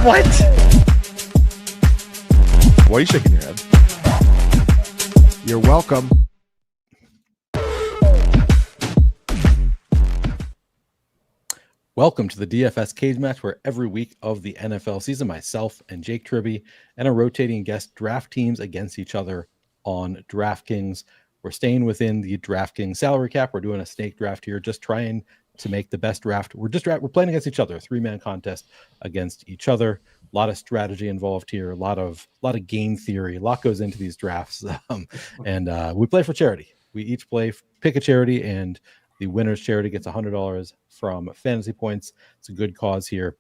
What? Why are you shaking your head? You're welcome. Welcome to the DFS Cage Match, where every week of the NFL season, myself and Jake Tribby and a rotating guest draft teams against each other on DraftKings. We're staying within the DraftKings salary cap. We're doing a snake draft here, just trying to make the best draft. We're playing against each other, 3-man contest against each other. A lot of strategy involved here, a lot of game theory, a lot goes into these drafts. And we play for charity. We each pick a charity, and the winner's charity gets $100 from Fantasy Points. It's a good cause here.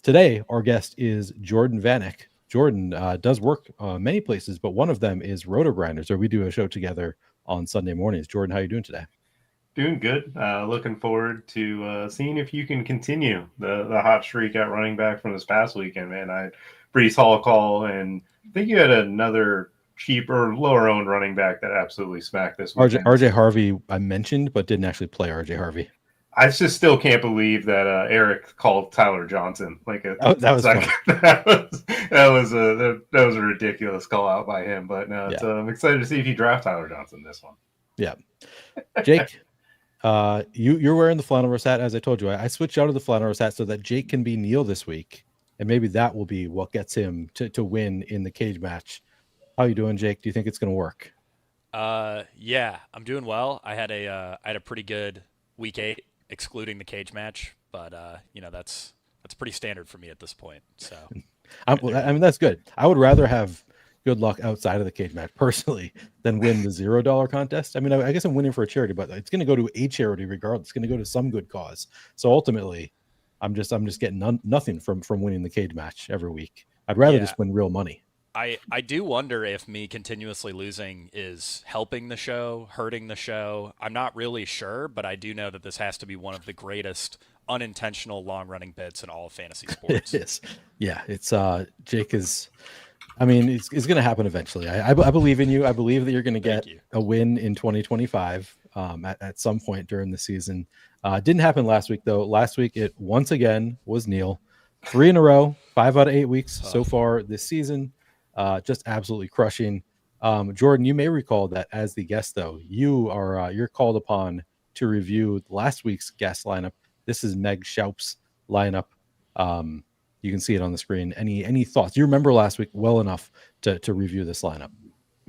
Today, our guest is Jordan Vanek. Jordan does work many places, but one of them is Roto Grinders, where we do a show together on Sunday mornings. Jordan, how are you doing today? Doing good. Looking forward to seeing if you can continue the hot streak at running back from this past weekend, man. I had Brees Hall call, and I think you had another cheaper, lower-owned running back that absolutely smacked this weekend. RJ Harvey I mentioned, but didn't actually play RJ Harvey. I just still can't believe that Eric called Tyler Johnson that was like that was a ridiculous call out by him. But no, I'm excited to see if you draft Tyler Johnson this one. Yeah, Jake, you're wearing the Flannelverse hat, as I told you. I switched out of the Flannelverse hat so that Jake can be Neil this week, and maybe that will be what gets him to win in the cage match. How you doing, Jake? Do you think it's going to work? Yeah, I'm doing well. I had a pretty good week 8, excluding the cage match, but that's pretty standard for me at this point. So, I mean, that's good. I would rather have good luck outside of the cage match personally than win the $0 contest. I mean, I guess I'm winning for a charity, but it's going to go to a charity regardless. It's going to go to some good cause. So ultimately, I'm just getting nothing from winning the cage match every week. I'd rather just win real money. I do wonder if me continuously losing is helping the show, hurting the show. I'm not really sure, but I do know that this has to be one of the greatest unintentional long-running bits in all of fantasy sports. It is. Yeah, it's Jake is. I mean, it's going to happen eventually. I believe in you. I believe that you're going to get a win in 2025 at some point during the season. Didn't happen last week, though. Last week, it once again was Neil. 3 in a row, 5 out of 8 weeks so far this season. Just absolutely crushing. Jordan, you may recall that as the guest, though, you're called upon to review last week's guest lineup. This is Meg Schaup's lineup. You can see it on the screen. Any thoughts? You remember last week well enough to review this lineup?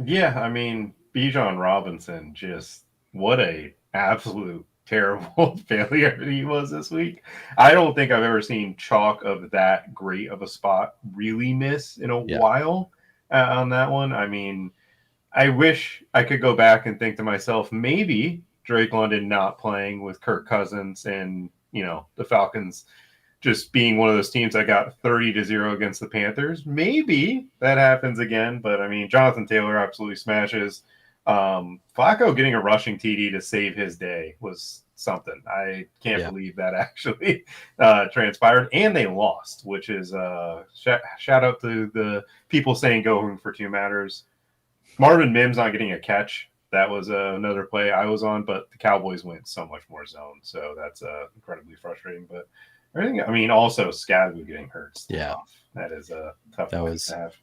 Yeah, I mean, Bijan Robinson, just what a absolute terrible failure he was this week. I don't think I've ever seen chalk of that great of a spot really miss in a while on that one. I mean, I wish I could go back and think to myself, maybe Drake London not playing with Kirk Cousins and, the Falcons just being one of those teams that got 30-0 against the Panthers. Maybe that happens again, but I mean, Jonathan Taylor absolutely smashes. Flacco getting a rushing TD to save his day was something. I can't believe that actually transpired, and they lost, which is shout out to the people saying going for 2 matters. Marvin Mims not getting a catch. That was another play I was on, but the Cowboys went so much more zone, so that's incredibly frustrating. But everything, I mean, also Scadaboo getting hurt. That is a tough one to have.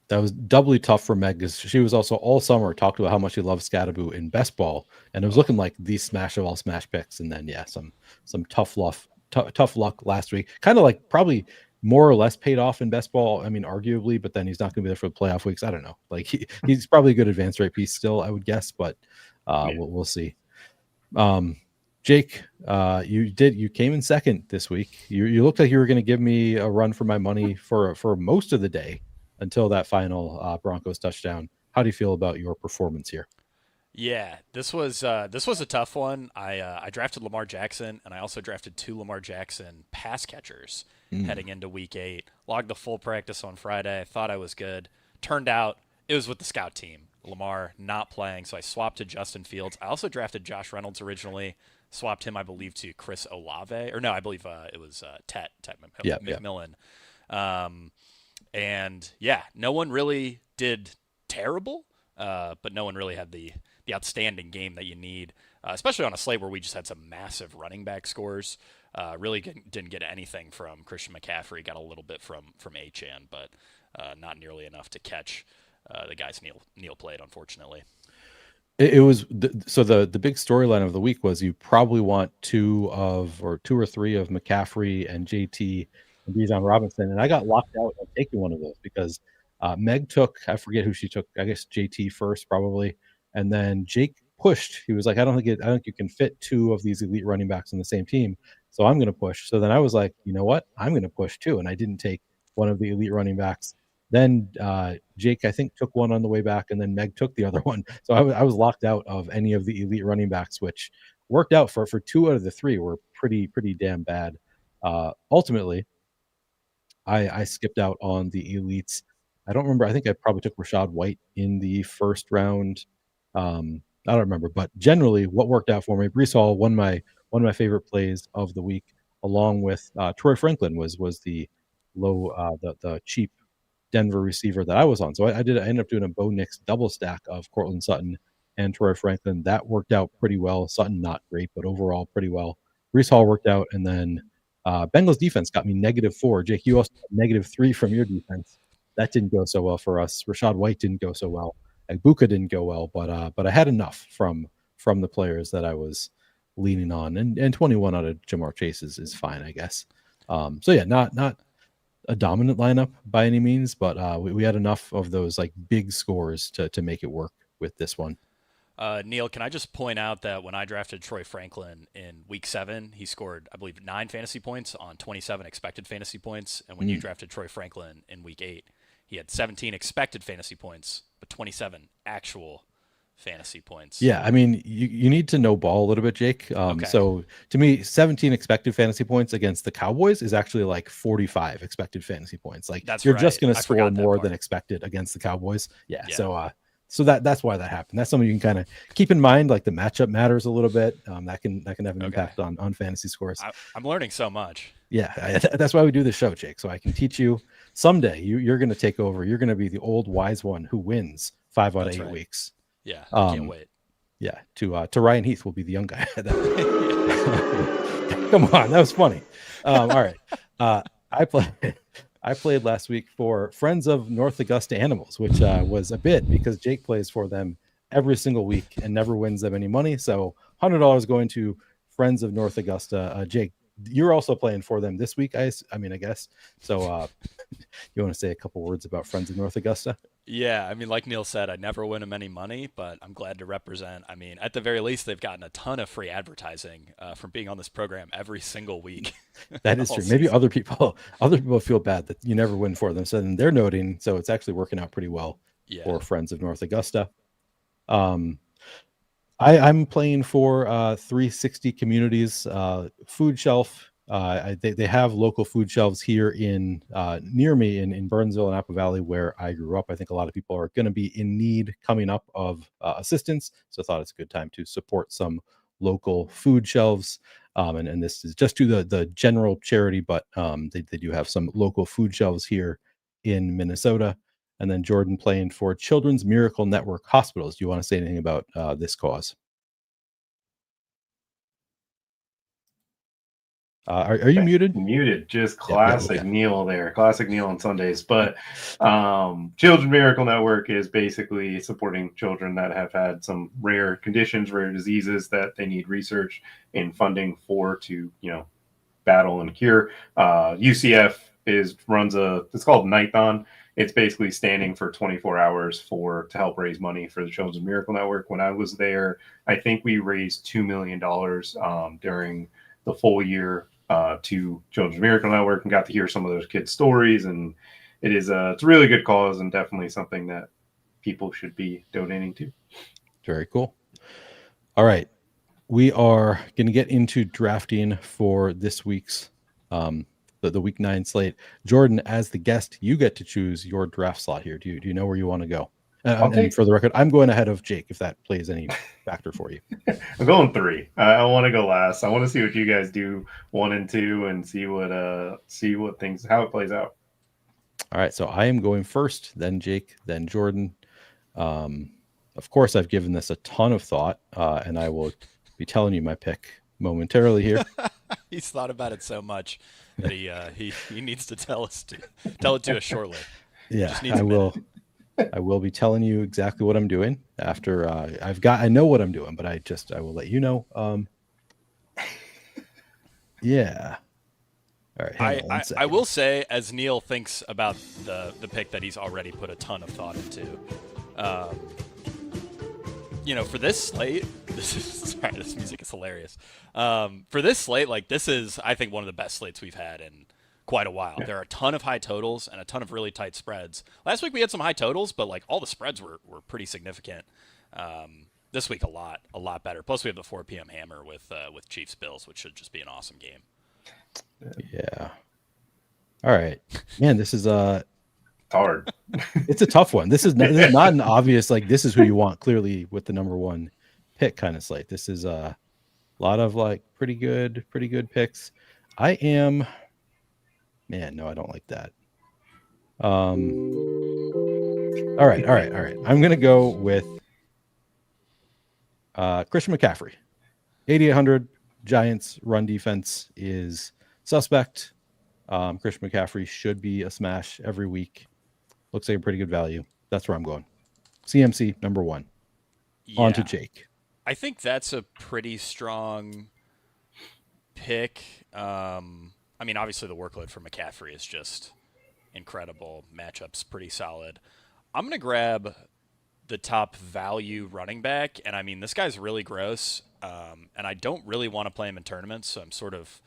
That was doubly tough for Meg because she was also all summer talked about how much she loves Scadaboo in best ball, and it was looking like the smash of all smash picks. And then some tough luck last week, kind of like probably more or less paid off in best ball. I mean, arguably, but then he's not going to be there for the playoff weeks. I don't know. Like he's probably a good advanced rate piece still, I would guess, but we'll see. Jake, you came in second this week. You looked like you were going to give me a run for my money for most of the day until that final Broncos touchdown. How do you feel about your performance here? Yeah, this was a tough one. I drafted Lamar Jackson, and I also drafted 2 Lamar Jackson pass catchers heading into week 8. Logged the full practice on Friday. I thought I was good. Turned out it was with the scout team. Lamar not playing, so I swapped to Justin Fields. I also drafted Josh Reynolds originally. Swapped him, I believe, to Chris Olave. Or no, I believe it was Tet McMillan. And yeah, no one really did terrible, but no one really had the outstanding game that you need, especially on a slate where we just had some massive running back scores. Really didn't get anything from Christian McCaffrey. Got a little bit from Achane, but not nearly enough to catch the guys Neil played, unfortunately. It was so the big storyline of the week was you probably want two or three of McCaffrey and JT and Bijan Robinson, and I got locked out of taking one of those because Meg took, I forget who she took, I guess JT first probably, and then Jake pushed. He was like, I don't think you can fit two of these elite running backs on the same team, so I'm going to push. So then I was like, you know what, I'm going to push too, and I didn't take one of the elite running backs. Then Jake, I think, took one on the way back, and then Meg took the other one. So I was locked out of any of the elite running backs, which worked out for two out of the three were pretty damn bad. Ultimately, I skipped out on the elites. I don't remember. I think I probably took Rashad White in the first round. I don't remember, but generally, what worked out for me, Breece Hall, one of my favorite plays of the week, along with Troy Franklin was the the cheap Denver receiver that I was on. So I ended up doing a Bo Nix double stack of Cortland Sutton and Troy Franklin. That worked out pretty well. Sutton not great, but overall pretty well. Breece Hall worked out, and then Bengals defense got me -4. Jake, you also got -3 from your defense. That didn't go so well for us. Rashad White didn't go so well. Agbuka didn't go well, but I had enough from the players that I was leaning on, and 21 out of Jamar Chase is fine, I guess. So yeah, not a dominant lineup by any means, but we had enough of those like big scores to make it work with this one. Neil, can I just point out that when I drafted Troy Franklin in week 7, he scored, I believe, 9 fantasy points on 27 expected fantasy points. And when you drafted Troy Franklin in week 8, he had 17 expected fantasy points, but 27 actual fantasy points. Yeah, I mean, you need to know ball a little bit, Jake. Okay. So to me, 17 expected fantasy points against the Cowboys is actually like 45 expected fantasy points. Like That's you're right. just going to I score forgot that more part. than expected against the Cowboys. Yeah. Yeah. So that's why that happened. That's something you can kind of keep in mind. Like the matchup matters a little bit. That can have an impact on fantasy scores. I'm learning so much. Yeah, that's why we do the show, Jake. So I can teach you someday. You're going to take over. You're going to be the old wise one who wins 5 out of 8 weeks. Yeah, I can't wait. Yeah, to Ryan Heath will be the young guy. Come on, that was funny. All right, I played last week for Friends of North Augusta Animals, which was a bit because Jake plays for them every single week and never wins them any money. So $100 going to Friends of North Augusta. Jake, you're also playing for them this week. I guess. So you want to say a couple words about Friends of North Augusta? Yeah, I mean, like Neil said, I never win them any money, but I'm glad to represent. I mean, at the very least, they've gotten a ton of free advertising from being on this program every single week. That is true. Maybe other people feel bad that you never win for them. So then they're noting. So it's actually working out pretty well for Friends of North Augusta. I'm playing for 360 Communities food shelf. They have local food shelves here in near me in Burnsville and Apple Valley, where I grew up. I think a lot of people are going to be in need coming up of assistance, so I thought it's a good time to support some local food shelves. And this is just to the general charity, but they do have some local food shelves here in Minnesota. And then Jordan playing for Children's Miracle Network Hospitals. Do you want to say anything about this cause? Are you muted? Muted. Just classic okay. Neil there. Classic Neil on Sundays. But Children's Miracle Network is basically supporting children that have had some rare conditions, rare diseases that they need research and funding for to, battle and cure. UCF runs it's called Nighthon. It's basically standing for 24 hours to help raise money for the Children's Miracle Network. When I was there, I think we raised $2 million during the full year to Children's Miracle Network, and got to hear some of those kids' stories. And it's a really good cause and definitely something that people should be donating to. Very cool. All right. We are going to get into drafting for this week's the week 9 slate. Jordan, as the guest, you get to choose your draft slot here. Do you know where you want to go? And for the record, I'm going ahead of Jake, if that plays any factor for you. I'm going 3. I want to go last. I want to see what you guys do 1 and 2 and see how it plays out. All right. So I am going first, then Jake, then Jordan. Of course, I've given this a ton of thought, and I will be telling you my pick momentarily here. He's thought about it so much that he needs to tell it to us shortly. Yeah, Just needs I a will. minute. I will be telling you exactly what I'm doing after I know what I'm doing, but I will let you know. Yeah. All right. Hang on one I second. will say, as Neil thinks about the pick that he's already put a ton of thought into, for this slate, this music is hilarious. For this slate, like this is, I think, one of the best slates we've had in quite a while. There are a ton of high totals and a ton of really tight spreads. Last week we had some high totals, but like all the spreads were pretty significant. This week a lot better. Plus we have the 4 p.m. hammer with Chiefs Bills, which should just be an awesome game. Yeah. All right, man. This is hard. It's a tough one. This is not an obvious like this is who you want clearly with the number one pick kind of slate. This is a lot of like pretty good picks. No, I don't like that. All right. I'm gonna go with Christian McCaffrey. 8,800. Giants run defense is suspect. Christian McCaffrey should be a smash every week. Looks like a pretty good value. That's where I'm going. CMC number 1. Yeah, on to Jake. I think that's a pretty strong pick. I mean, obviously the workload for McCaffrey is just incredible. Matchup's pretty solid. I'm going to grab the top value running back, and I mean, this guy's really gross, and I don't really want to play him in tournaments, so I'm sort of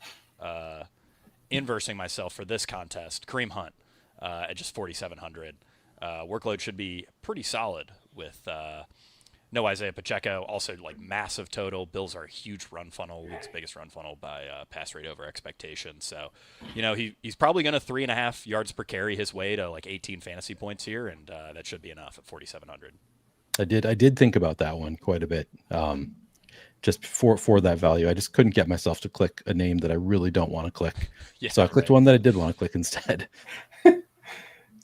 inversing myself for this contest. Kareem Hunt at just 4,700. Workload should be pretty solid with no Isaiah Pacheco, also like massive total. Bills are a huge run funnel, league's biggest run funnel by pass rate over expectation. So, he's probably going to 3.5 yards per carry his way to like 18 fantasy points here, and that should be enough at 4,700. I did think about that one quite a bit. Just for that value, I just couldn't get myself to click a name that I really don't want to click. Yeah, so I clicked one that I did want to click instead.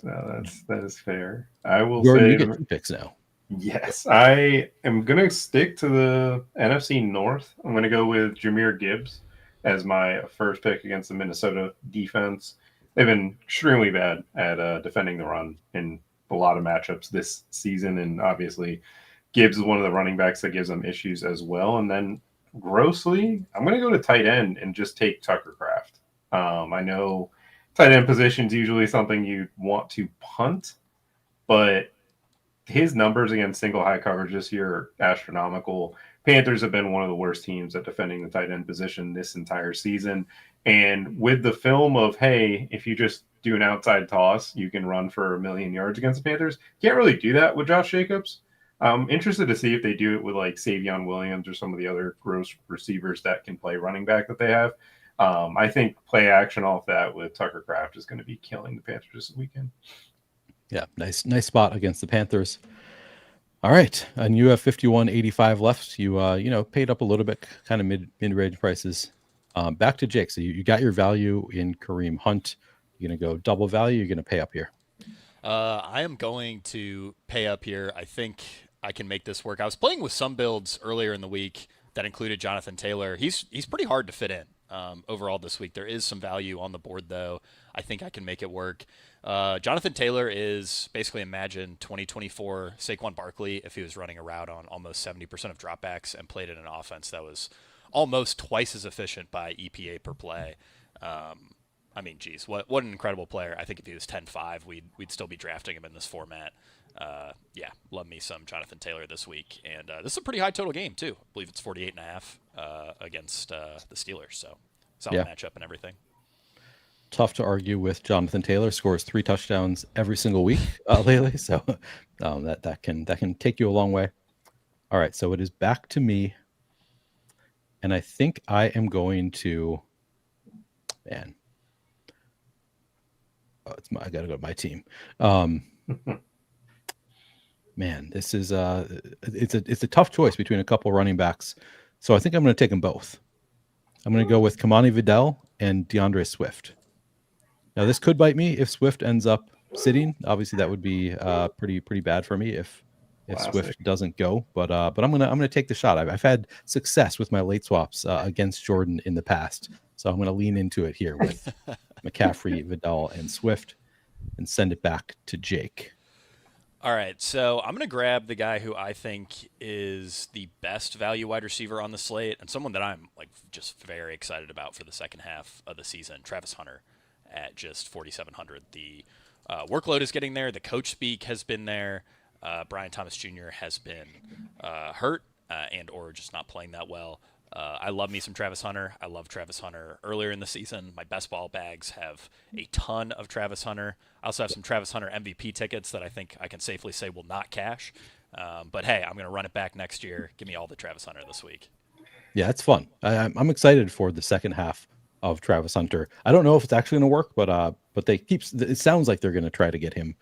No, that is fair. I will Jordan, say you get 2 picks now. Yes, I am going to stick to the NFC North. I'm going to go with Jahmyr Gibbs as my first pick against the Minnesota defense. They've been extremely bad at defending the run in a lot of matchups this season, and obviously Gibbs is one of the running backs that gives them issues as well. And then grossly, I'm going to go to tight end and just take Tucker Kraft. I know tight end position is usually something you want to punt, but his numbers against single high coverage this year are astronomical. Panthers have been one of the worst teams at defending the tight end position this entire season. And with the film of, hey, if you just do an outside toss, you can run for 1 million yards against the Panthers. Can't really do that with Josh Jacobs. I'm interested to see if they do it with like Savion Williams or some of the other gross receivers that can play running back that they have. I think play action off that with Tucker Kraft is going to be killing the Panthers this weekend. Yeah, nice spot against the Panthers. All right, and you have 51.85 left. You paid up a little bit, kind of mid-range prices. Back to Jake. So you got your value in Kareem Hunt. You're gonna go double value. You're gonna pay up here. I am going to pay up here. I think I can make this work. I was playing with some builds earlier in the week that included Jonathan Taylor. He's pretty hard to fit in overall this week. There is some value on the board, though. I think I can make it work. Jonathan Taylor is basically imagine 2024 Saquon Barkley if he was running a route on almost 70% of dropbacks and played in an offense that was almost twice as efficient by EPA per play. I mean, geez, what an incredible player. I think if he was 10-5, we'd still be drafting him in this format. Yeah, love me some Jonathan Taylor this week. And this is a pretty high total game, too. I believe it's 48.5 against the Steelers. So solid matchup and everything. Tough to argue with Jonathan Taylor. Scores 3 touchdowns every single week lately. So that can take you a long way. All right, so it is back to me. And I think I am going to, man. Oh, I got to go to my team. Man, this is it's a tough choice between a couple running backs. So I think I'm going to take them both. I'm going to go with Kamani Vidal and DeAndre Swift. Now this could bite me if Swift ends up sitting. Obviously, that would be pretty bad for me if Swift doesn't go. But I'm gonna take the shot. I've had success with my late swaps against Jordan in the past, So I'm going to lean into it here with McCaffrey, Vidal, and Swift and send it back to Jake. All right, so I'm going to grab the guy who I think is the best value wide receiver on the slate and someone that I'm like just very excited about for the second half of the season, Travis Hunter at just 4,700. The workload is getting there. The coach speak has been there. Brian Thomas Jr. has been hurt and or just not playing that well. I love me some Travis Hunter. I love Travis Hunter earlier in the season. My best ball bags have a ton of Travis Hunter. I also have some Travis Hunter MVP tickets that I think I can safely say will not cash. But hey, I'm going to run it back next year. Give me all the Travis Hunter this week. Yeah, it's fun. I'm excited for the second half of Travis Hunter. I don't know if it's actually going to work, but it sounds like they're going to try to get him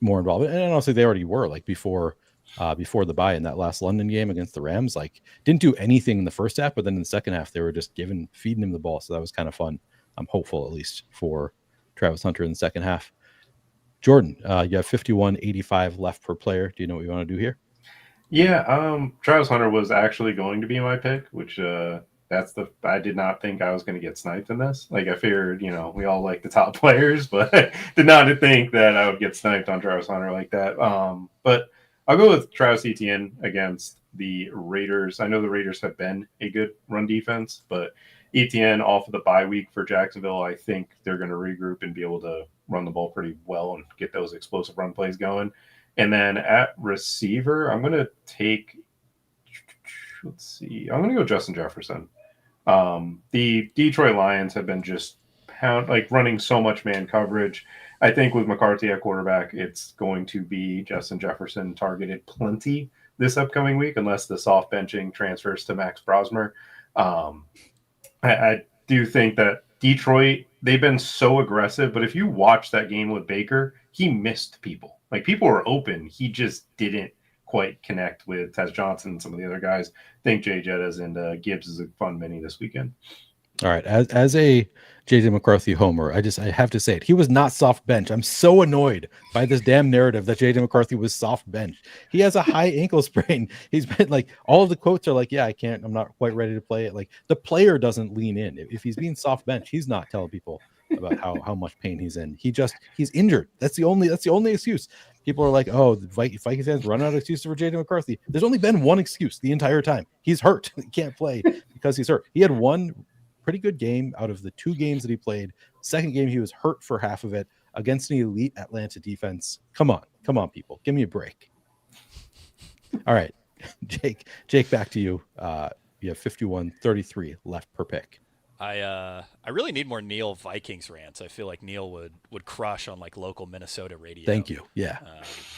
more involved. And honestly, they already were like before the bye in that last London game against the Rams, like didn't do anything in the first half, but then in the second half they were just feeding him the ball. So that was kind of fun. I'm hopeful at least for Travis Hunter in the second half. Jordan, you have 51.85 left per player. Do you know what you want to do here? Yeah, Travis Hunter was actually going to be my pick, which I did not think I was going to get sniped in this. Like I figured, we all like the top players, but did not think that I would get sniped on Travis Hunter like that. But I'll go with Travis Etienne against the Raiders. I know the Raiders have been a good run defense, but Etienne off of the bye week for Jacksonville, I think they're going to regroup and be able to run the ball pretty well and get those explosive run plays going. And then at receiver, I'm going to take, I'm going to go Justin Jefferson. The Detroit Lions have been just running so much man coverage. I think with McCarthy at quarterback, it's going to be Justin Jefferson targeted plenty this upcoming week, unless the soft benching transfers to Max Brosmer. I do think that Detroit, they've been so aggressive, but if you watch that game with Baker, he missed people. Like people were open. He just didn't quite connect with Tez Johnson and some of the other guys. I think Jay Jettas and Gibbs is a fun mini this weekend. All right. As a JJ McCarthy homer, I have to say it. He was not soft bench. I'm so annoyed by this damn narrative that JJ McCarthy was soft bench. He has a high ankle sprain. He's been like, all of the quotes are like, yeah, I'm not quite ready to play it. Like the player doesn't lean in. If he's being soft bench, he's not telling people about how much pain he's in. He's injured. That's the only excuse. People are like, oh, the Vikings fans run out of excuses for JJ McCarthy. There's only been one excuse the entire time. He's hurt. He can't play because he's hurt. He had one pretty good game out of the two games that he played. Second game, he was hurt for half of it against an elite Atlanta defense. Come on, people. Give me a break. All right, Jake, back to you. You have 51.33 left per pick. I really need more Neil Vikings rants. I feel like Neil would crush on like local Minnesota radio. Thank you. Yeah.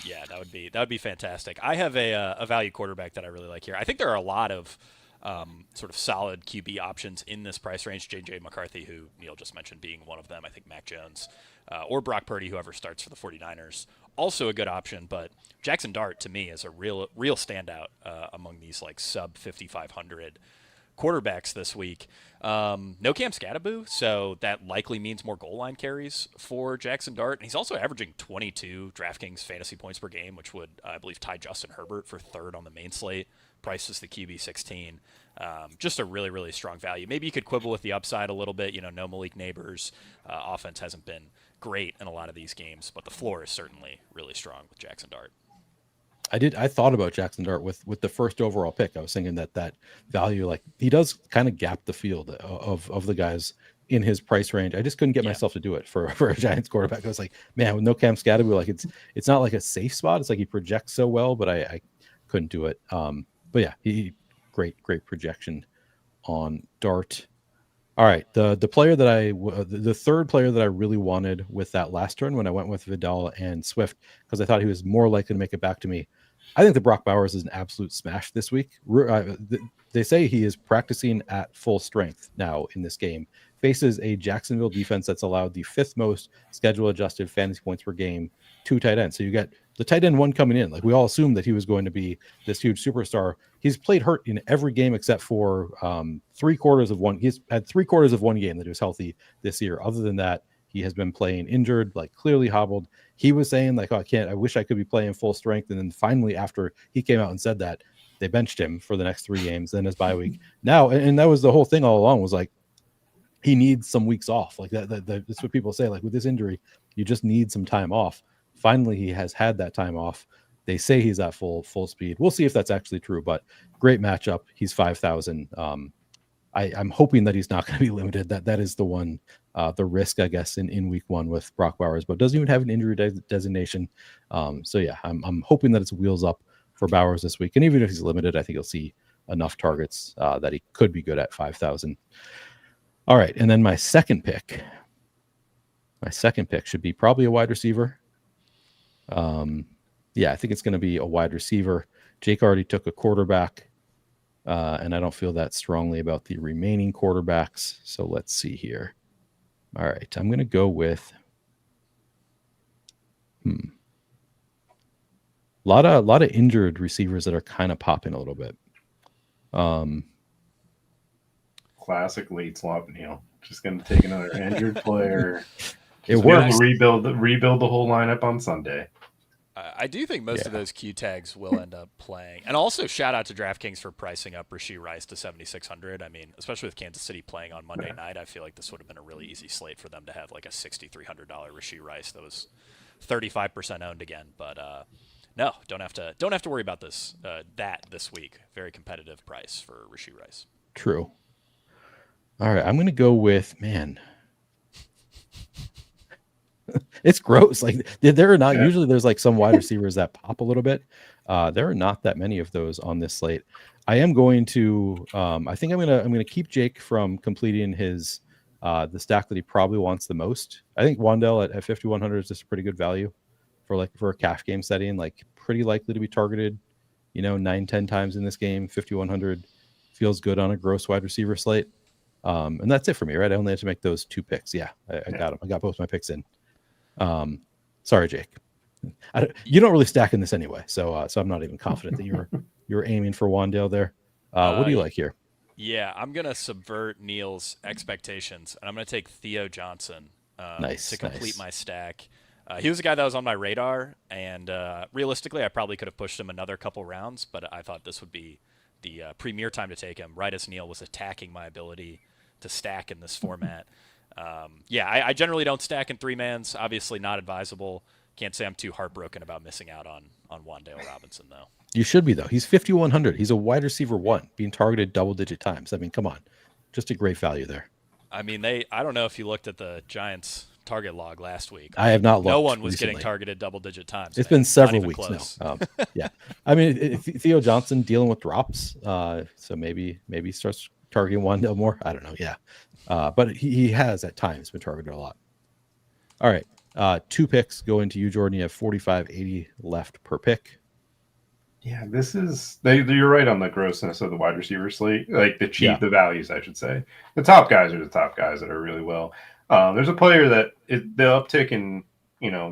Yeah, that would be fantastic. I have a value quarterback that I really like here. I think there are a lot of sort of solid QB options in this price range. JJ McCarthy, who Neil just mentioned, being one of them. I think Mac Jones or Brock Purdy, whoever starts for the 49ers, also a good option. But Jackson Dart, to me, is a real standout among these like sub 5,500 quarterbacks this week. No Cam Scattaboo, so that likely means more goal line carries for Jackson Dart. And he's also averaging 22 DraftKings fantasy points per game, which would, I believe, tie Justin Herbert for third on the main slate. Price is the QB 16. Just a really, really strong value. Maybe you could quibble with the upside a little bit. No Malik Neighbors. Offense hasn't been great in a lot of these games, but the floor is certainly really strong with Jackson Dart. I thought about Jackson Dart with the first overall pick. I was thinking that value, like he does kind of gap the field of the guys in his price range. I just couldn't get myself to do it for a Giants quarterback. I was like, man, with no Cam Scattaboo, like it's not like a safe spot. It's like he projects so well, but I couldn't do it. But yeah, he great projection on Dart. All right, the player that the third player that I really wanted with that last turn when I went with Vidal and Swift, because I thought he was more likely to make it back to me. I think the Brock Bowers is an absolute smash this week. They say he is practicing at full strength now in this game. Faces a Jacksonville defense that's allowed the fifth most schedule adjusted fantasy points per game to tight end. So you get the tight end one coming in. Like we all assumed that he was going to be this huge superstar. He's played hurt in every game except for 3/4 of one. He's had 3/4 of one game that he was healthy this year. Other than that, he has been playing injured, like clearly hobbled. He was saying like, oh, I wish I could be playing full strength. And then finally, after he came out and said that, they benched him for the next 3 games, then his bye week. Now, and that was the whole thing all along, was like, he needs some weeks off. Like that's what people say. Like with this injury, you just need some time off. Finally, he has had that time off. They say he's at full speed. We'll see if that's actually true, but great matchup. He's 5,000. I'm hoping that he's not going to be limited. That is the one, the risk, I guess, in week one with Brock Bowers, but doesn't even have an injury designation. So yeah, I'm hoping that it's wheels up for Bowers this week. And even if he's limited, I think he'll see enough targets that he could be good at 5,000. All right. And then my second pick should be probably a wide receiver. Yeah, I think it's going to be a wide receiver. Jake already took a quarterback. And I don't feel that strongly about the remaining quarterbacks. So let's see here. All right. I'm going to go with a lot of injured receivers that are kind of popping a little bit. Classic late swap, Neil. Just going to take another injured player. It works. Rebuild the whole lineup on Sunday. I do think most of those Q tags will end up playing. And also shout out to DraftKings for pricing up Rashee Rice to 7,600. I mean, especially with Kansas City playing on Monday night, I feel like this would have been a really easy slate for them to have like a $6,300 Rashee Rice that was 35% owned again. But no, don't have to worry about this this week. Very competitive price for Rashee Rice. True. All right, I'm going to go with it's gross. Like there are not usually there's like some wide receivers that pop a little bit. There are not that many of those on this slate. I am going to I think I'm gonna keep Jake from completing his the stack that he probably wants the most. I think Wandell at 5,100 is just a pretty good value for a cash game setting. Like pretty likely to be targeted, 9-10 times in this game. 5,100 feels good on a gross wide receiver slate. And that's it for me, right? I only had to make those 2 picks. Yeah, I got them. I got both my picks in. Sorry, Jake. You don't really stack in this anyway, so I'm not even confident that you're aiming for Wandale there. What do you like here? Yeah, I'm gonna subvert Neil's expectations, and I'm gonna take Theo Johnson to complete my stack. He was a guy that was on my radar, and realistically, I probably could have pushed him another couple rounds, but I thought this would be the premier time to take him, right as Neil was attacking my ability to stack in this format. I generally don't stack in 3-mans. Obviously not advisable. Can't say I'm too heartbroken about missing out on Wandale Robinson, though. You should be, though. He's 5,100. He's a wide receiver 1, being targeted double-digit times. I mean, come on. Just a great value there. I mean, I don't know if you looked at the Giants' target log last week. I have not looked. No one was recently. getting targeted double-digit times. It's been several weeks now. Yeah. I mean, Theo Johnson dealing with drops, so maybe he starts targeting Wandale more. I don't know. Yeah. But he has at times been targeted a lot. All right. 2 picks go into you, Jordan. You have 45.80 left per pick. Yeah, this is you're right on the grossness of the wide receiver slate. Like the values, I should say. The top guys are the top guys that are really well. There's a player that the uptick in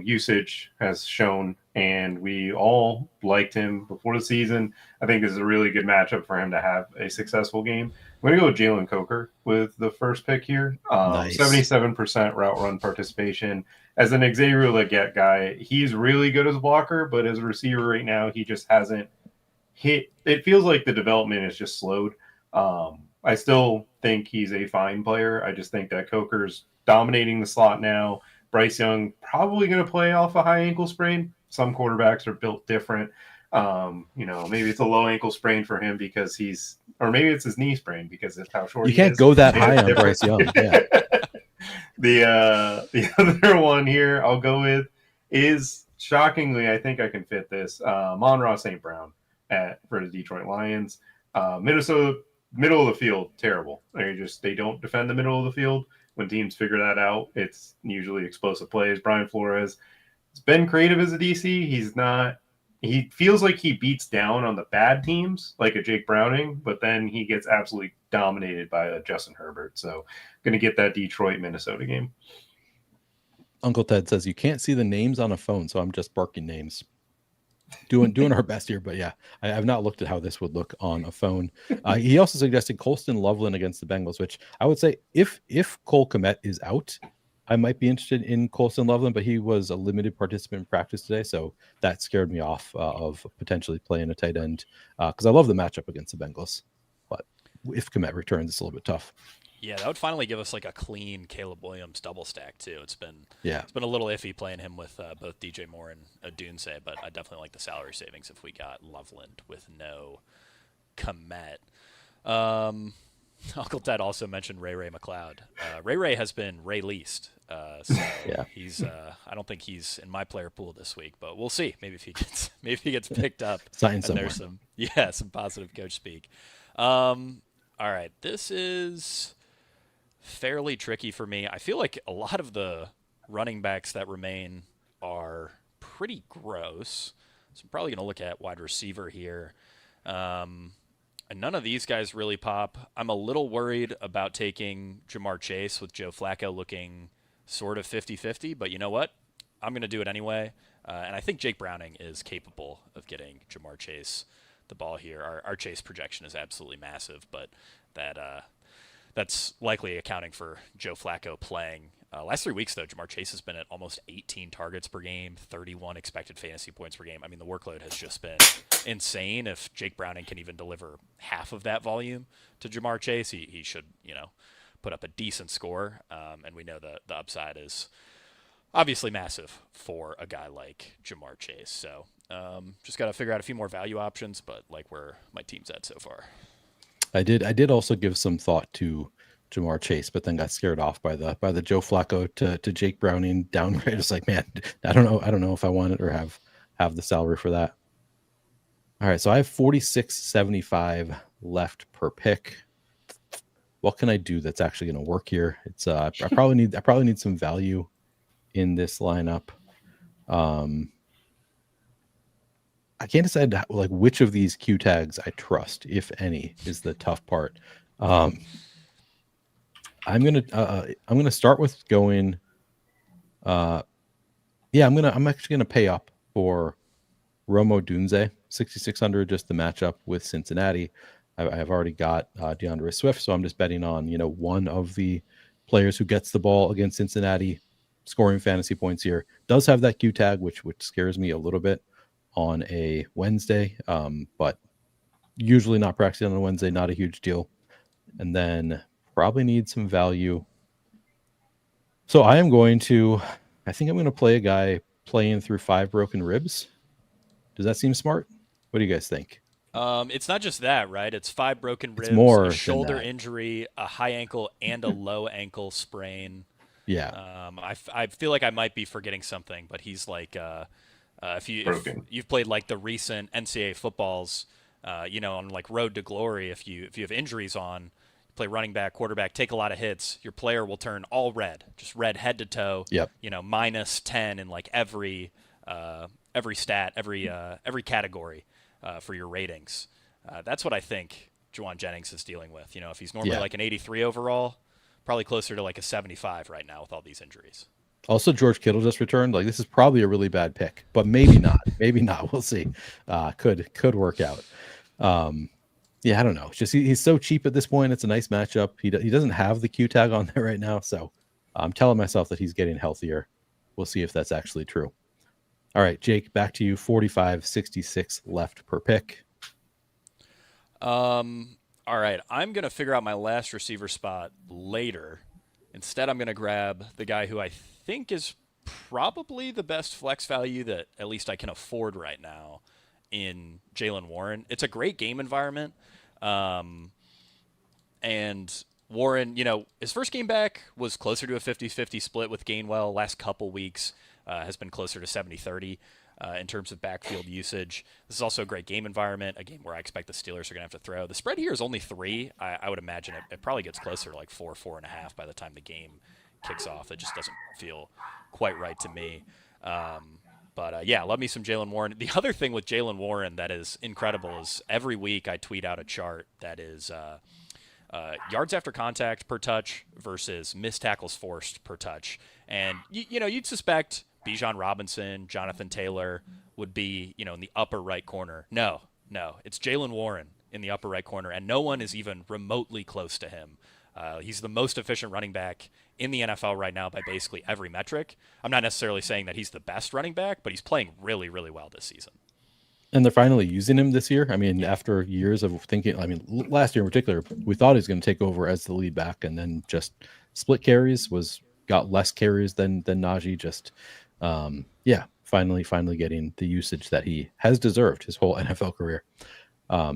usage has shown, and we all liked him before the season. I think this is a really good matchup for him to have a successful game. I'm going to go with Jalen Coker with the first pick here. 77% route run participation. As an Xavier Legette guy, he's really good as a blocker, but as a receiver right now, he just hasn't hit. It feels like the development is just slowed. I still think he's a fine player. I just think that Coker's dominating the slot now. Bryce Young probably going to play off a high ankle sprain. Some quarterbacks are built different. Maybe it's a low ankle sprain for him because or maybe it's his knee sprain because it's how short he is. You can't go that high on Bryce Young. Yeah. The other one here I'll go with is, shockingly, I think I can fit this. Amon-Ra St. Brown for the Detroit Lions. Minnesota, middle of the field, terrible. They don't defend the middle of the field. When teams figure that out, it's usually explosive plays. Brian Flores has been creative as a DC. He feels like he beats down on the bad teams, like a Jake Browning, but then he gets absolutely dominated by a Justin Herbert. So going to get that Detroit-Minnesota game. Uncle Ted says you can't see the names on a phone, so I'm just barking names. Doing our best here, but yeah, I have not looked at how this would look on a phone. He also suggested Colston Loveland against the Bengals, which I would say if Cole Kmet is out, I might be interested in Colston Loveland, but he was a limited participant in practice today, so that scared me off of potentially playing a tight end because I love the matchup against the Bengals. But if Kmet returns, it's a little bit tough. Yeah, that would finally give us like a clean Caleb Williams double stack too. It's been Yeah. a little iffy playing him with both DJ Moore and Dunse, but I definitely like the salary savings if we got Loveland with no Komet. Uncle Ted also mentioned Ray McLeod. Ray has been released, so Yeah. he's. I don't think he's in my player pool this week, but we'll see. Maybe if he gets picked up. Signed and somewhere. There's some positive coach speak. All right, this is fairly tricky for me. I feel like a lot of the running backs that remain are pretty gross, so I'm probably going to look at wide receiver here. And none of these guys really pop. I'm a little worried about taking Jamar Chase with Joe Flacco looking sort of 50-50, but you know what? I'm going to do it anyway. And I think Jake Browning is capable of getting Jamar Chase the ball here. Our Chase projection is absolutely massive, but that's likely accounting for Joe Flacco playing. Last 3 weeks, though, Jamar Chase has been at almost 18 targets per game, 31 expected fantasy points per game. I mean, the workload has just been insane. If Jake Browning can even deliver half of that volume to Jamar Chase, he should, put up a decent score. And we know the upside is obviously massive for a guy like Jamar Chase. So just got to figure out a few more value options, but like where my team's at so far. I did also give some thought to Jamar Chase, but then got scared off by the Joe Flacco to Jake Browning downgrade. It's like, man, I don't know if I want it or have the salary for that. All right, so I have 46.75 left per pick. What can I do that's actually going to work here? It's I probably need some value in this lineup. I can't decide like which of these Q tags I trust, if any, is the tough part. I'm gonna start with going. I'm actually gonna pay up for Romo Dunze, 6,600, just the matchup with Cincinnati. I've already got DeAndre Swift, so I'm just betting on one of the players who gets the ball against Cincinnati, scoring fantasy points here. Does have that Q tag, which scares me a little bit on a Wednesday, but usually not practicing on a Wednesday, not a huge deal. And then probably need some value. So I think I'm going to play a guy playing through 5 broken ribs. Does that seem smart? What do you guys think? It's not just that, right? It's 5 broken ribs, more a than shoulder that. Injury, a high ankle, and a low ankle sprain. Yeah. I feel like I might be forgetting something, but he's like, if you've played like the recent NCAA footballs, on like Road to Glory, if you have injuries on, play running back, quarterback, take a lot of hits, your player will turn all red, just red head to toe. Yep. Minus 10 in like every stat, every category for your ratings. That's what I think Juwan Jennings is dealing with. If he's normally like an 83 overall, probably closer to like a 75 right now with all these injuries. Also, George Kittle just returned. Like, this is probably a really bad pick, but maybe not. Maybe not. We'll see. Could work out. I don't know. It's just he's so cheap at this point. It's a nice matchup. He doesn't have the Q tag on there right now, so I'm telling myself that he's getting healthier. We'll see if that's actually true. All right, Jake, back to you. 45.66 left per pick. All right, I'm gonna figure out my last receiver spot later. Instead, I'm gonna grab the guy who I think is probably the best flex value that at least I can afford right now in Jaylen Warren. It's a great game environment. And Warren, his first game back was closer to a 50-50 split with Gainwell. Last couple weeks has been closer to 70-30 in terms of backfield usage. This is also a great game environment, a game where I expect the Steelers are going to have to throw. The spread here is only 3. I would imagine it probably gets closer to like 4.5 by the time the game kicks off. It just doesn't feel quite right to me. But love me some Jaylen Warren. The other thing with Jaylen Warren that is incredible is every week I tweet out a chart that is yards after contact per touch versus missed tackles forced per touch. And, you'd suspect Bijan Robinson, Jonathan Taylor would be, in the upper right corner. No, it's Jaylen Warren in the upper right corner, and no one is even remotely close to him. He's the most efficient running back in the NFL right now by basically every metric. I'm not necessarily saying that he's the best running back, but he's playing really, really well this season. And they're finally using him this year. I mean, after years of thinking, I mean, last year in particular, we thought he was going to take over as the lead back, and then just split carries, got less carries than Najee. Just finally getting the usage that he has deserved his whole NFL career. All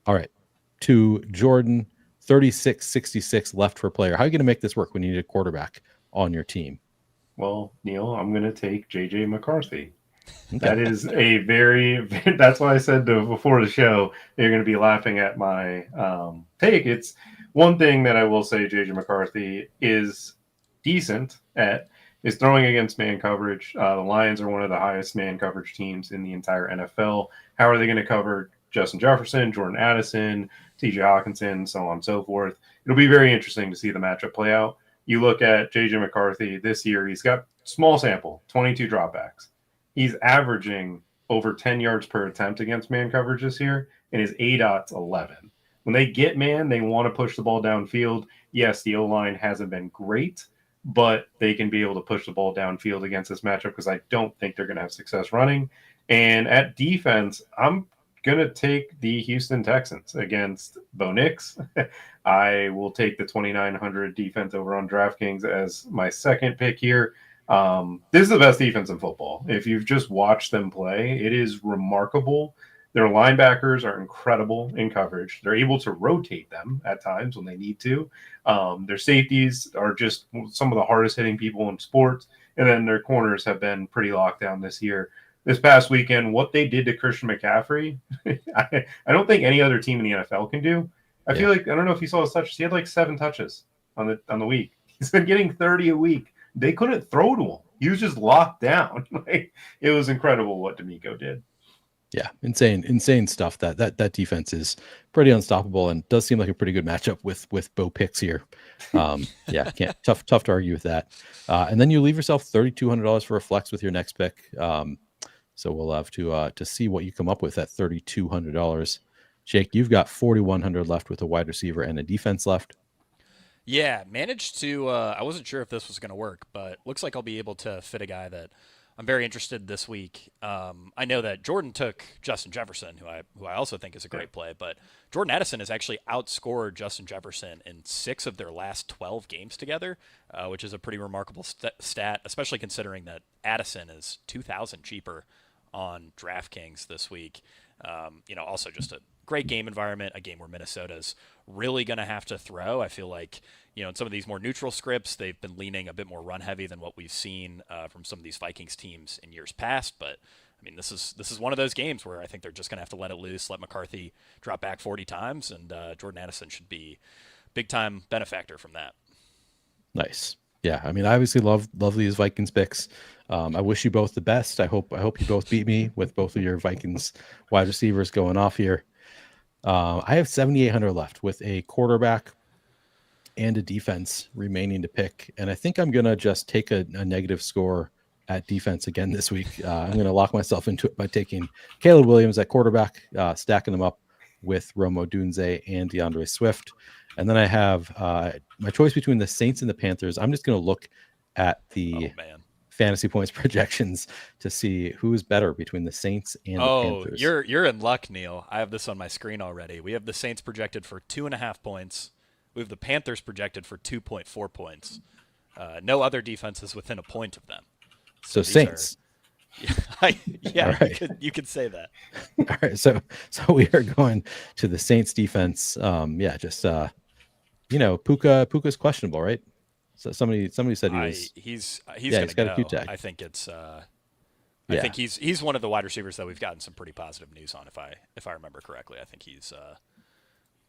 right, to Jordan, 36-66 left for player. How are you going to make this work when you need a quarterback on your team? Well, Neil, I'm going to take JJ McCarthy. Okay. That is that's why I said before the show, you're going to be laughing at my take. It's one thing that I will say JJ McCarthy is decent at is throwing against man coverage. The Lions are one of the highest man coverage teams in the entire NFL. How are they going to cover Justin Jefferson, Jordan Addison, TJ Hawkinson, so on and so forth? It'll be very interesting to see the matchup play out. You look at JJ McCarthy this year, he's got small sample, 22 dropbacks. He's averaging over 10 yards per attempt against man coverage this year, and his ADOT's 11. When they get man, they want to push the ball downfield. Yes, the O-line hasn't been great, but they can be able to push the ball downfield against this matchup because I don't think they're going to have success running. And at defense, I'm going to take the Houston Texans against Bo Nix. I will take the 2,900 defense over on DraftKings as my second pick here. This is the best defense in football. If you've just watched them play, it is remarkable. Their linebackers are incredible in coverage. They're able to rotate them at times when they need to. Their safeties are just some of the hardest hitting people in sports. And then their corners have been pretty locked down this year. This past weekend, what they did to Christian McCaffrey, I don't think any other team in the NFL can do. I feel like, I don't know if you saw his touches. He had like 7 touches on the week. He's been getting 30 a week. They couldn't throw to him. He was just locked down. It was incredible what D'Amico did. Yeah, insane stuff. That defense is pretty unstoppable and does seem like a pretty good matchup with Bo Picks here. Tough to argue with that. And then you leave yourself $3,200 for a flex with your next pick. So we'll have to see what you come up with at $3,200. Jake, you've got $4,100 left with a wide receiver and a defense left. Yeah, managed to. I wasn't sure if this was going to work, but looks like I'll be able to fit a guy that I'm very interested this week. I know that Jordan took Justin Jefferson, who I also think is a great play, but Jordan Addison has actually outscored Justin Jefferson in 6 of their last 12 games together, which is a pretty remarkable stat, especially considering that Addison is $2,000 cheaper on DraftKings this week. Also just a great game environment, a game where Minnesota's really going to have to throw. I feel like, in some of these more neutral scripts, they've been leaning a bit more run heavy than what we've seen from some of these Vikings teams in years past. But I mean, this is one of those games where I think they're just going to have to let it loose, let McCarthy drop back 40 times, and Jordan Addison should be big time benefactor from that. Nice. Yeah, I mean, I obviously love these Vikings picks. I wish you both the best. I hope you both beat me with both of your Vikings wide receivers going off here. I have 7,800 left with a quarterback and a defense remaining to pick, and I think I'm gonna just take a negative score at defense again this week. I'm gonna lock myself into it by taking Caleb Williams at quarterback, stacking them up with Rome Odunze and DeAndre Swift. And then I have my choice between the Saints and the Panthers. I'm just going to look at the fantasy points projections to see who's better between the Saints and the Panthers. You're in luck, Neil. I have this on my screen already. We have the Saints projected for 2.5 points. We have the Panthers projected for 2.4 points. No other defenses within a point of them. So Saints. Right. you could say that. All right, so we are going to the Saints defense. Puka's questionable, right? So somebody said he's got a Q tag. I think it's I think he's one of the wide receivers that we've gotten some pretty positive news on. If I remember correctly, I think he's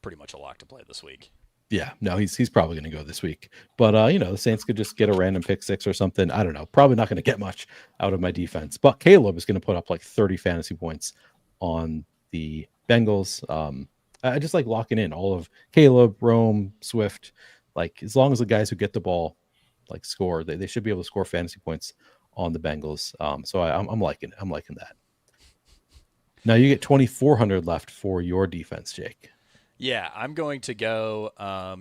pretty much a lock to play this week. Yeah, no, he's probably going to go this week. But the Saints could just get a random pick 6 or something. I don't know. Probably not going to get much out of my defense. But Caleb is going to put up like 30 fantasy points on the Bengals. I just like locking in all of Caleb, Rome, Swift. Like as long as the guys who get the ball like score, they should be able to score fantasy points on the Bengals. So I'm liking it. I'm liking that. Now you get 2,400 left for your defense, Jake. Yeah, I'm going to go,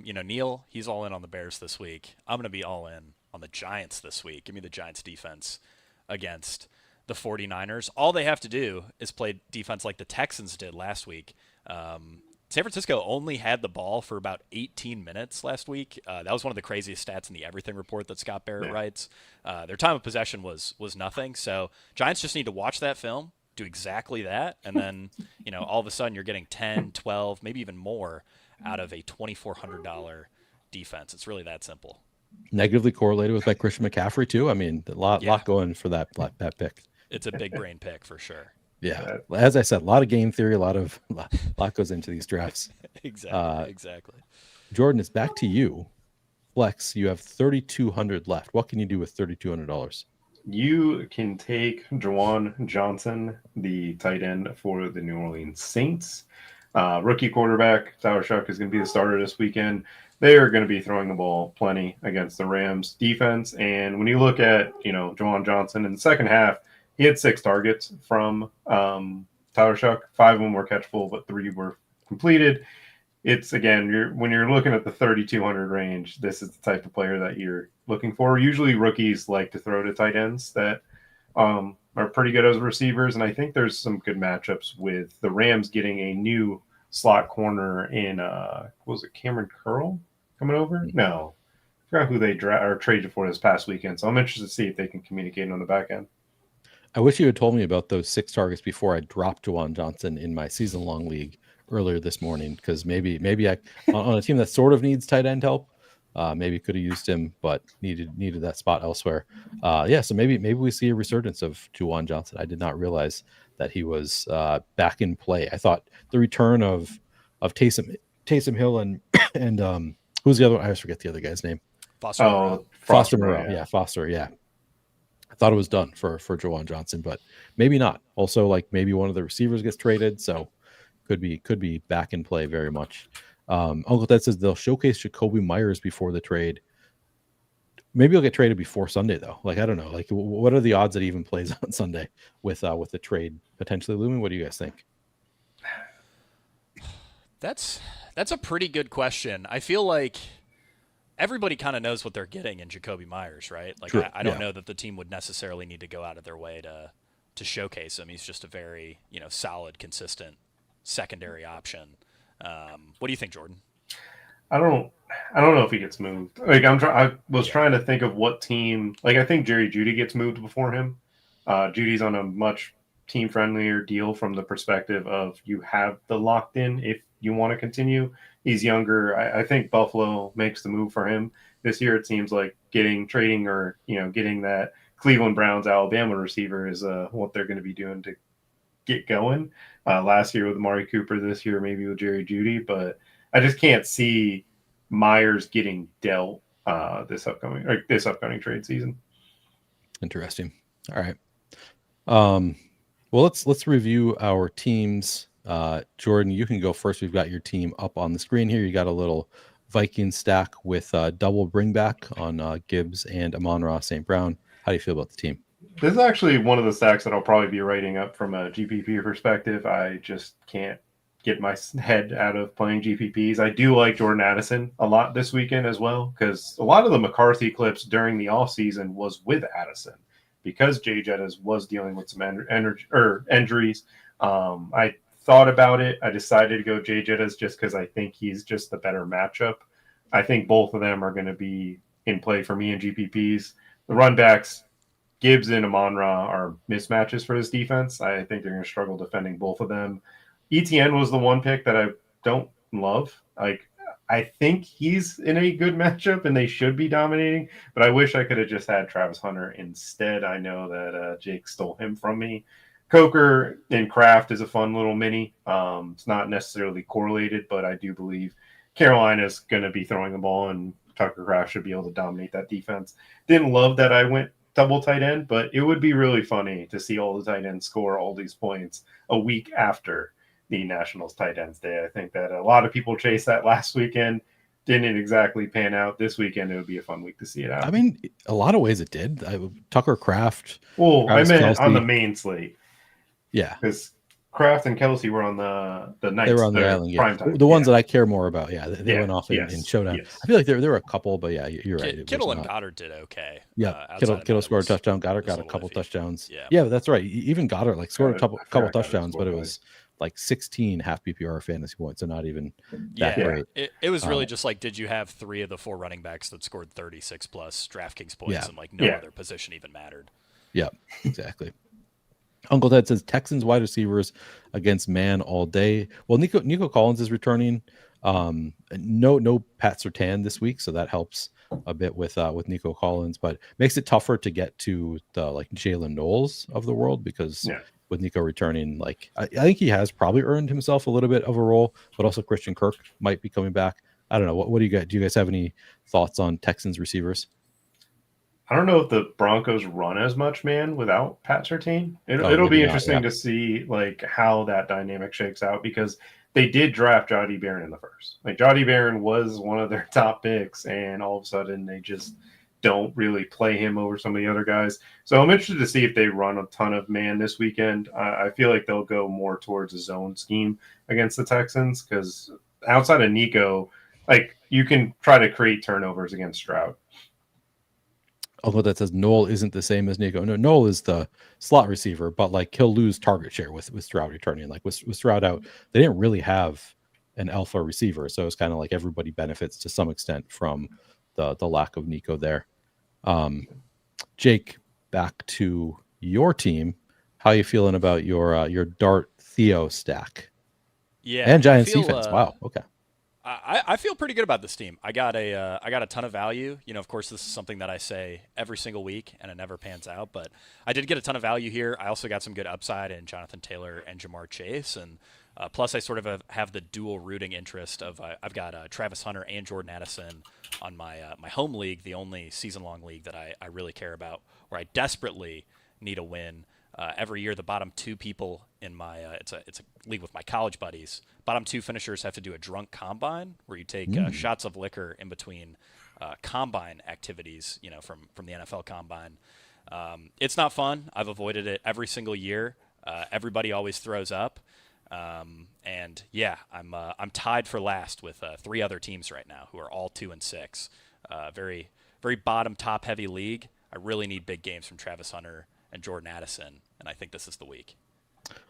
Neil, he's all in on the Bears this week. I'm going to be all in on the Giants this week. Give me the Giants defense against the 49ers. All they have to do is play defense like the Texans did last week. San Francisco only had the ball for about 18 minutes last week. That was one of the craziest stats in the everything report that Scott Barrett writes. Their time of possession was nothing. So Giants just need to watch that film, do exactly that, and then all of a sudden you're getting 10, 12, maybe even more out of a $2,400 defense. It's really that simple. Negatively correlated with Christian McCaffrey too. I mean, a lot going for that pick. It's a big brain pick for sure. Yeah, as I said, a lot of game theory, a lot goes into these drafts. Exactly. Jordan, it's back to you. Flex, you have $3,200 left. What can you do with $3,200? You can take Juwan Johnson, the tight end for the New Orleans Saints. Rookie quarterback, Tyler Shuck is going to be the starter this weekend. They are going to be throwing the ball plenty against the Rams defense. And when you look at, Juwan Johnson in the second half, he had 6 targets from Tyler Shuck. 5 of them were catchable, but 3 were completed. It's, again, when you're looking at the 3,200 range, this is the type of player that you're looking for. Usually rookies like to throw to tight ends that are pretty good as receivers. And I think there's some good matchups with the Rams getting a new slot corner in, was it Cameron Curl coming over? No. I forgot who they traded for this past weekend. So I'm interested to see if they can communicate on the back end. I wish you had told me about those 6 targets before I dropped Juwan Johnson in my season-long league earlier this morning, because maybe I on a team that sort of needs tight end help, maybe could have used him, but needed that spot elsewhere. So maybe we see a resurgence of Juwan Johnson. I did not realize that he was back in play. I thought the return of Taysom Hill and who's the other one? I always forget the other guy's name. Foster Moreau. Yeah, Foster. Yeah. I thought it was done for Juwan Johnson, but maybe not. Also, maybe one of the receivers gets traded, so could be back in play very much. Uncle Ted says they'll showcase Jacoby Myers before the trade. Maybe he'll get traded before Sunday though. I don't know. What are the odds that he even plays on Sunday with the trade potentially looming? What do you guys think? That's a pretty good question. I feel like everybody kind of knows what they're getting in Jacoby Myers, right? True. I don't know that the team would necessarily need to go out of their way to showcase him. He's just a very, solid, consistent secondary option. What do you think, Jordan? I don't know if he gets moved. I was trying to think of what team. I think Jerry Jeudy gets moved before him. Judy's on a much team friendlier deal from the perspective of you have the locked in if you want to continue. He's younger. I think Buffalo makes the move for him this year. It seems like getting that Cleveland Browns Alabama receiver is what they're going to be doing to get going. Last year with Amari Cooper, this year maybe with Jerry Jeudy, but I just can't see Myers getting dealt this upcoming trade season. Interesting. All right. Well, let's review our teams. Jordan, you can go first. We've got your team up on the screen here. You got a little Viking stack with double bring back on Gibbs and Amon-Ra St. Brown. How do you feel about the team? This is actually one of the stacks that I'll probably be writing up from a GPP perspective. I just can't get my head out of playing GPPs. I do like Jordan Addison a lot this weekend as well, because a lot of the McCarthy clips during the offseason was with Addison because Jay Jettas was dealing with some injuries. I thought about it. I decided to go Jay Jettas just because I think he's just the better matchup. I think both of them are going to be in play for me in GPPs. The run backs, Gibbs and Amon-Ra, are mismatches for this defense. I think they're going to struggle defending both of them. ETN was the one pick that I don't love. I think he's in a good matchup and they should be dominating, but I wish I could have just had Travis Hunter instead. I know that Jake stole him from me. Coker and Kraft is a fun little mini. It's not necessarily correlated, but I do believe Carolina's going to be throwing the ball and Tucker Kraft should be able to dominate that defense. Didn't love that I went double tight end, but it would be really funny to see all the tight ends score all these points a week after the Nationals tight ends day. I think that a lot of people chased that last weekend. Didn't exactly pan out. This weekend, it would be a fun week to see it out. I mean, a lot of ways it did. Tucker Kraft. Well, I meant Kelce on the main slate. Yeah. Because Kraft and Kelsey were on the nights. They were on the their island, yeah. prime time. The ones that I care more about, yeah. They went off in Yes. showdown. Yes. I feel like there were a couple, but yeah, you're right. Kittle and Goddard did okay. Yeah, outside of Kittle that, scored a it was touchdown. Goddard got a little couple iffy. touchdowns. Yeah. Yeah, that's right. Even Goddard like scored a couple I forgot Goddard touchdowns, but scored it really. was like 16 half PPR fantasy points, so not even that Yeah, great. it was really just like, did you have 3 of the 4 running backs that scored 36 plus DraftKings points, Yeah. and like no other position even mattered? Yeah, exactly. Uncle Ted says Texans wide receivers against man all day. Well, Nico Collins is returning. No Pat Surtain this week, so that helps a bit with Nico Collins, but makes it tougher to get to the like Jalen Knowles of the world because with Nico returning, like I think he has probably earned himself a little bit of a role, but also Christian Kirk might be coming back. I don't know. What do you guys? Do you guys have any thoughts on Texans receivers? I don't know if the Broncos run as much man without Pat Surtain. It'll be interesting to see like how that dynamic shakes out because they did draft Jody Barron in the first. Like Jody Barron was one of their top picks, and all of a sudden they just don't really play him over some of the other guys. So I'm interested to see if they run a ton of man this weekend. I feel like they'll go more towards a zone scheme against the Texans because outside of Nico, like you can try to create turnovers against Stroud. Although that says Noel isn't the same as Nico. No, Noel is the slot receiver, but like he'll lose target share with Stroud returning. Like with Stroud out, they didn't really have an alpha receiver, so it's kind of like everybody benefits to some extent from the lack of Nico there. Jake, back to your team. How you feeling about your Dart Theo stack? Yeah, and Giants defense. Wow. Okay. I feel pretty good about this team. I got a ton of value. You know, of course, this is something that I say every single week, and it never pans out. But I did get a ton of value here. I also got some good upside in Jonathan Taylor and Jamar Chase, and plus I sort of have the dual rooting interest of I've got Travis Hunter and Jordan Addison on my my home league, the only season-long league that I really care about, where I desperately need a win. Every year, the bottom 2 people in my it's a league with my college buddies. Bottom 2 finishers have to do a drunk combine where you take shots of liquor in between combine activities. You know, from the NFL combine. It's not fun. I've avoided it every single year. Everybody always throws up, and yeah, I'm tied for last with 3 other teams right now who are all 2-6. Very bottom top heavy league. I really need big games from Travis Hunter and Jordan Addison, and I think this is the week.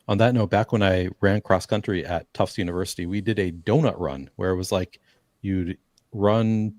On that note, back when I ran cross country at Tufts University, we did a donut run where it was like you'd run,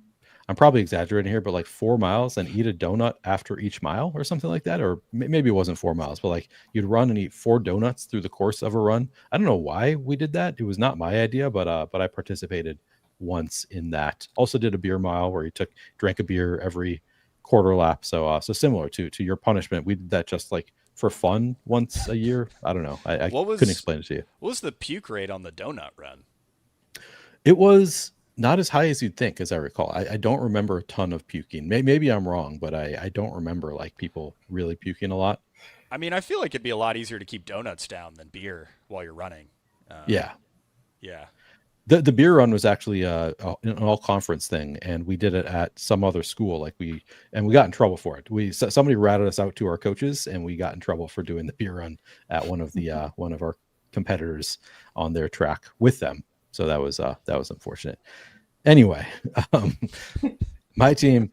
I'm probably exaggerating here, but like 4 miles and eat a donut after each mile or something like that. Or maybe it wasn't 4 miles, but like you'd run and eat 4 donuts through the course of a run. I don't know why we did that. It was not my idea, but I participated once in that. Also did a beer mile where you drank a beer every quarter lap. So similar to your punishment, we did that just like for fun once a year. I don't know. I couldn't explain it to you. What was the puke rate on the donut run? It was not as high as you'd think, as I recall. I don't remember a ton of puking. Maybe I'm wrong, but I don't remember like people really puking a lot. I mean, I feel like it'd be a lot easier to keep donuts down than beer while you're running. Yeah. The beer run was actually an all conference thing, and we did it at some other school. We got in trouble for it. Somebody ratted us out to our coaches, and we got in trouble for doing the beer run at one of our competitors on their track with them. So that was unfortunate. Anyway, my team,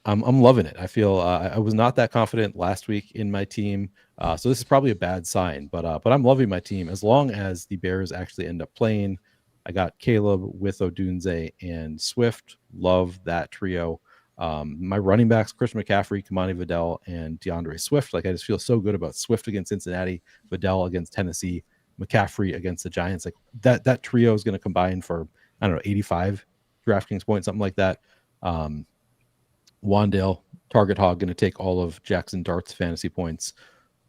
I'm loving it. I feel I was not that confident last week in my team, so this is probably a bad sign. But I'm loving my team as long as the Bears actually end up playing. I got Caleb with Odunze and Swift. Love that trio. My running backs, Christian McCaffrey, Kamani Vidal, and DeAndre Swift. Like I just feel so good about Swift against Cincinnati, Vidal against Tennessee, McCaffrey against the Giants. Like that trio is going to combine for, I don't know, 85 DraftKings points, something like that. Wandale, target hog, going to take all of Jackson Dart's fantasy points.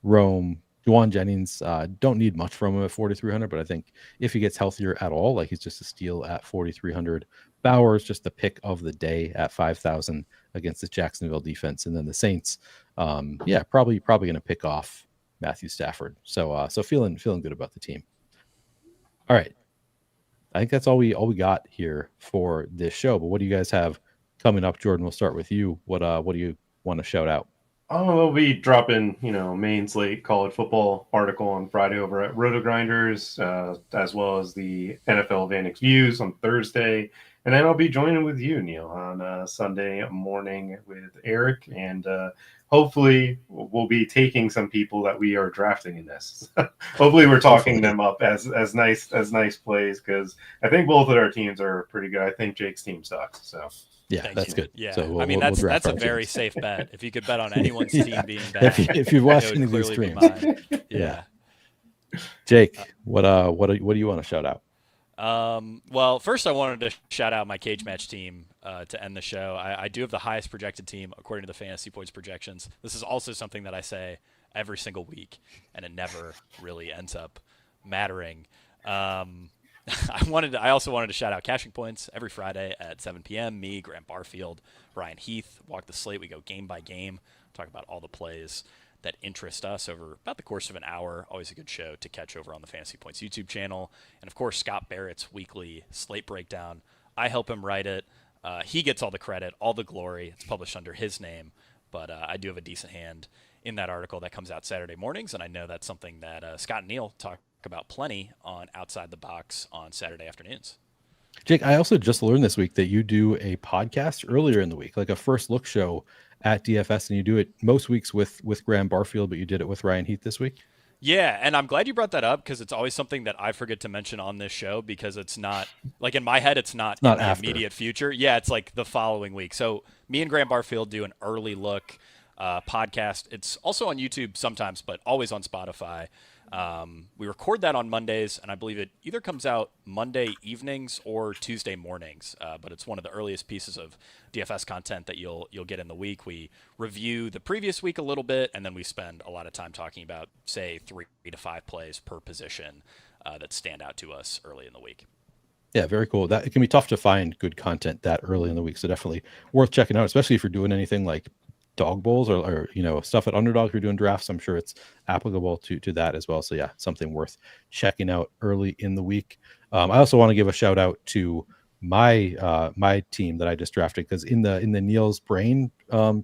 Rome, Juwan Jennings, don't need much from him at 4,300, but I think if he gets healthier at all, like he's just a steal at 4,300. Bowers, just the pick of the day at 5,000 against the Jacksonville defense. And then the Saints, probably going to pick off Matthew Stafford. So feeling good about the team. All right. I think that's all we got here for this show. But what do you guys have coming up? Jordan, we'll start with you. What do you want to shout out? Oh, we'll be dropping, main slate college football article on Friday over at Roto Grinders, as well as the NFL Vanix Views on Thursday. And then I'll be joining with you, Neil, on Sunday morning with Eric. And hopefully we'll be taking some people that we are drafting in this. Hopefully we're talking them up as nice plays, because I think both of our teams are pretty good. I think Jake's team sucks. So. Yeah, Thank that's you. good. Yeah, So I mean that's a very safe bet. If you could bet on anyone's team being bad, if you've watched it any would of these clearly be streams, mine. Yeah. Jake, what do you want to shout out? Well, first I wanted to shout out my cage match team to end the show. I do have the highest projected team according to the Fantasy Points projections. This is also something that I say every single week, and it never really ends up mattering. I also wanted to shout out Cashing Points every Friday at 7 p.m. Me, Grant Barfield, Ryan Heath walk the slate. We go game by game, talk about all the plays that interest us over about the course of an hour. Always a good show to catch over on the Fantasy Points YouTube channel. And of course, Scott Barrett's weekly slate breakdown. I help him write it. He gets all the credit, all the glory. It's published under his name, but I do have a decent hand in that article that comes out Saturday mornings, and I know that's something that Scott and Neil talk about plenty on Outside the Box on Saturday afternoons. Jake, I also just learned this week that you do a podcast earlier in the week, like a first look show at DFS, and you do it most weeks with Graham Barfield, but you did it with Ryan Heath this week. Yeah, and I'm glad you brought that up, because it's always something that I forget to mention on this show, because it's not, like in my head, it's not in the immediate future. Yeah, it's like the following week. So me and Graham Barfield do an early look podcast. It's also on YouTube sometimes, but always on Spotify. We record that on Mondays, and I believe it either comes out Monday evenings or Tuesday mornings. But it's one of the earliest pieces of DFS content that you'll get in the week. We review the previous week a little bit, and then we spend a lot of time talking about, say, 3 to 5 plays per position that stand out to us early in the week. Yeah, very cool. That it can be tough to find good content that early in the week, so definitely worth checking out, especially if you're doing anything like dog bowls or stuff at Underdog. You're doing drafts. I'm sure it's applicable to that as well. So yeah, something worth checking out early in the week. I also want to give a shout out to my team that I just drafted, because in the Neil's brain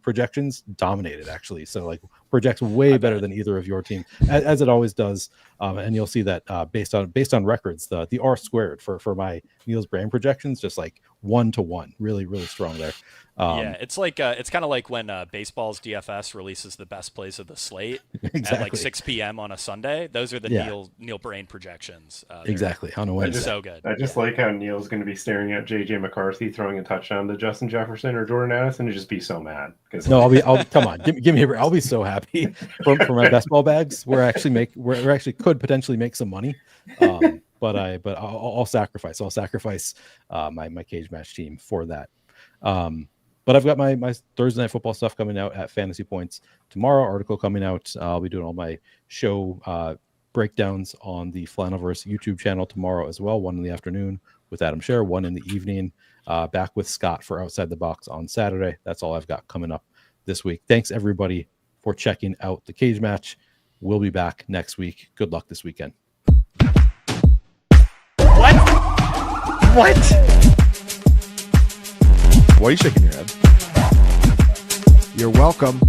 projections dominated actually. So like projects way better than either of your team, as it always does. And you'll see that based on records, the R squared for my Neil's brain projections, just like 1-to-1, really strong there. Yeah, it's like it's kind of like when baseball's DFS releases the best plays of the slate at like 6 p.m. on a Sunday. Those are the Neil Brain projections. Exactly, on a Wednesday. So good. I just like how Neil's going to be staring at JJ McCarthy throwing a touchdown to Justin Jefferson or Jordan Addison and just be so mad. No, I'll come on, give me a break. I'll be so happy for my best ball bags. We're actually could potentially make some money. But I'll sacrifice. I'll sacrifice my cage match team for that. But I've got my Thursday Night Football stuff coming out at Fantasy Points tomorrow. Article coming out. I'll be doing all my show breakdowns on the Flannelverse YouTube channel tomorrow as well. 1 in the afternoon with Adam Scher, 1 in the evening. Back with Scott for Outside the Box on Saturday. That's all I've got coming up this week. Thanks everybody for checking out the cage match. We'll be back next week. Good luck this weekend. What? Why are you shaking your head? You're welcome.